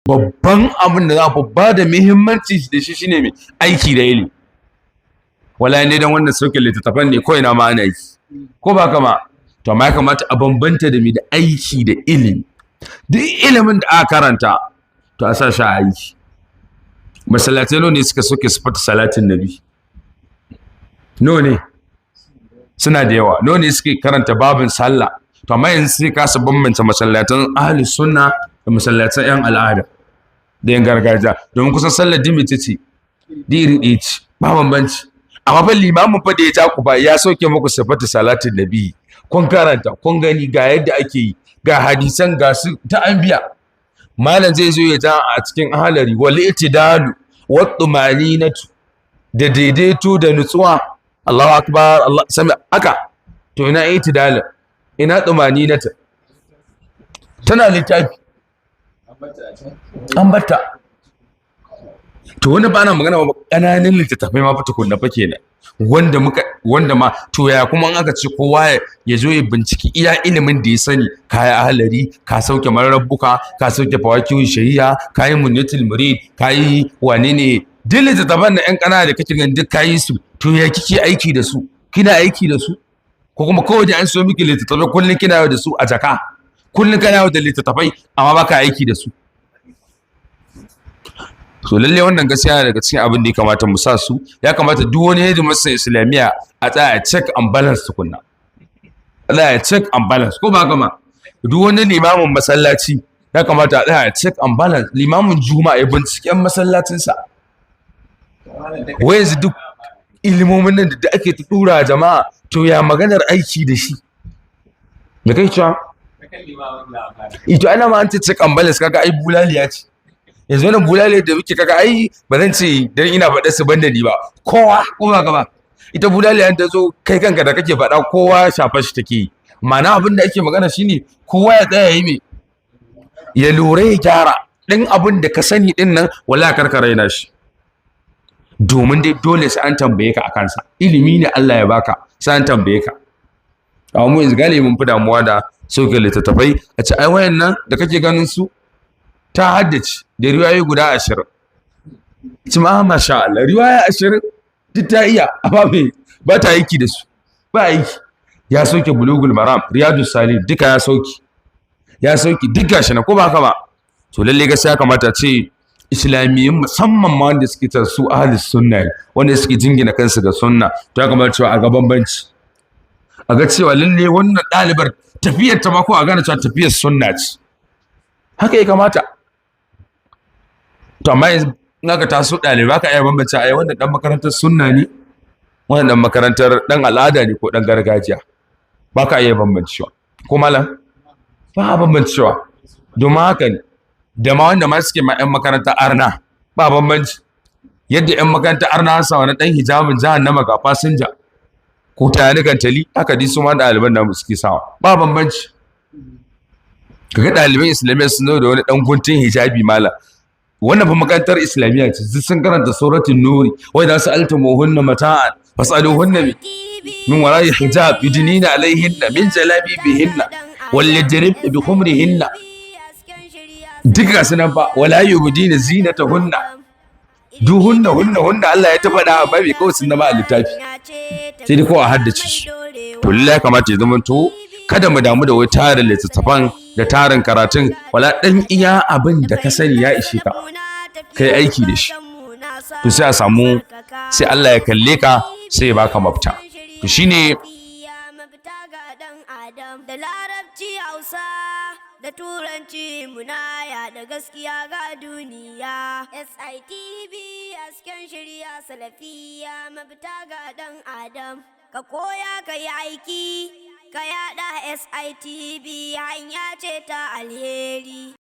babban abin da za ku ba da muhimmanci da shi shine mai aiki da ilimi. Wala ne dan wannan sauke littattafan ne ko ina ma ana yi ko ba kama, to amma ya kamata a bambanta da mai da aiki da ilimi. Duk ilimin da aka karanta to a sa shi a aiki. Masallatai ne suka soke sifatu salatin nabi, ne suna da yawa. Ne suke karanta babin sallah, to amma yanzu sai kasa bambanta masallatan ahli sunna da masallatan yan al'ada da yan gargajiya, domin kusan sallar dimi ta ce diri ɗaya ce, ba bambanci. Amma fa limamin fa da ya ja ku ba ya soke muku sifatu salatin nabi, kun karanta kun gani ga yadda ake yi, ga hadisan ga su ta anbiya. Malam zai zo ya ja a cikin ahalari wal itidalu wat tumaninatu, da daidaito da nutsuwa. Allahu akbar, Allah sami aka. To ina itidalin, ina tumaninata? Tana littafi an batta. To wani ba na magana ba ƙananan littattafai ma fa tukunna fa kenan, wanda ma to ya kuma aka ce kowa ya zo ya binciki iya ilimin da ya sani. Ka yi ahalari, ka sauke mararabbuka, ka sauke fawakihu shari'a, ka yi munyatul murid, ka yi wane ne, duk littattafan na yan ƙanana da kake ganin duk ka yi su. To ya kike aiki da su? Kina aiki da su ko kuma kawai da an so miki littattafai kullum kina yau da su a jaka, kullum kana yau da littattafai amma baka aiki da su? So lalle wannan gaskiya daga cikin abin da ya kamata mu sa su. Ya kamata duk wani hidimarsa islamiyya a tsaya check and balance tukunna, a tsaya check and balance ko ba gama. Duk wani limamin masallaci ya kamata a tsaya check and balance. Limamin juma'a ya binciken masallacinsa. Wai yanzu duk ilimomin nan da ake tura jama'a, to ya maganar aiki da shi da kai cewa ito ana ma an ce check and balance. Kaga ai bulaliya ce yanzu, wannan bulaliya da muke kaga ai ba zan ce dan ina faɗa su banda ni ba, kowa ko ba gaba. Ita bulaliya ta zo kai kanka da kake faɗa kowa shafa shi take yi. Ma'ana abin da ake magana shine kowa ya tsaya yi me, ya lura ya gyara ɗin abin da ka sani ɗin nan, wallahi karkara yana shi. Domin dai dole sai an tambaye ka a kansa. Ilimi ne Allah ya baka, sai an tambaye ka. Amma mu yanzu galibi mun fi damuwa da sauke littattafai. A ce ai wayannan da kake ganin su ta haddace da riwayoyi guda 20. Ci ma masha Allah, riwaya 20 duk ta iya, amma ba ta aiki da su, ba aiki. Ya sauke bulugul maram, riyadus salihin duka ya sauke duk gashi na ko ba haka ba. To lalle gaskiya kamata ce islamiyyun musamman ma wanda suke ta su ahli sunna, wanda suke jingina kansu ga sunna, to ya kamata cewa a ga bambanci, a ga cewa lalle wannan ɗalibar tafiyar ta ma ko a gane cewa tafiyar sunna ce, haka ya kamata. To amma yanzu in aka taso ɗalibai ka iya bambance ai wannan dan makarantar sunna ne, wannan dan makarantar dan al'ada ne ko dan gargajiya, ba ka iya bambancewa ko malam, ba a bambancewa. Domin haka ne da ma wanda ma suke ma 'yan makaranta arna ba bambanci. Yadda 'yan makaranta arna sa wani ɗan hijabin jahannama ga fasinja ko tayani gantali, haka dai su ma ɗaliban namu suke sawa, ba bambanci. Kaga ɗaliban islamiyya sun zo da wani ɗan guntun hijabi mala, wannan fa makarantar islamiyya ce, sun karanta suratul nuri, wa idza sa'altumuhunna mata'an fas'aluhunna min wara'i hijab yudnina alayhinna min jalabibihinna wal yadribna bi khumurihinna. Duk ga sunan fa wala yubdina zinatahunna, hunna Allah ya ta faɗa a babi kawai sun zama a littafi, sai dai kawai a haddace su. To lallai ya kamata ya zama to kada mu damu da wai tarin littattafan da tarin karatun, wala ɗan iya abin da ka sani ya ishe ka kai aiki da shi, to sai a samu, sai Allah ya kalle ka sai ya baka mafita. To shine da larabci Hausa da turanci muna yaɗa gaskiya ga duniya. SITV hasken shirya salafiya mafita ga ɗan adam, ka koya ka yi aiki ka yaɗa. SITV hanya ce ta alheri.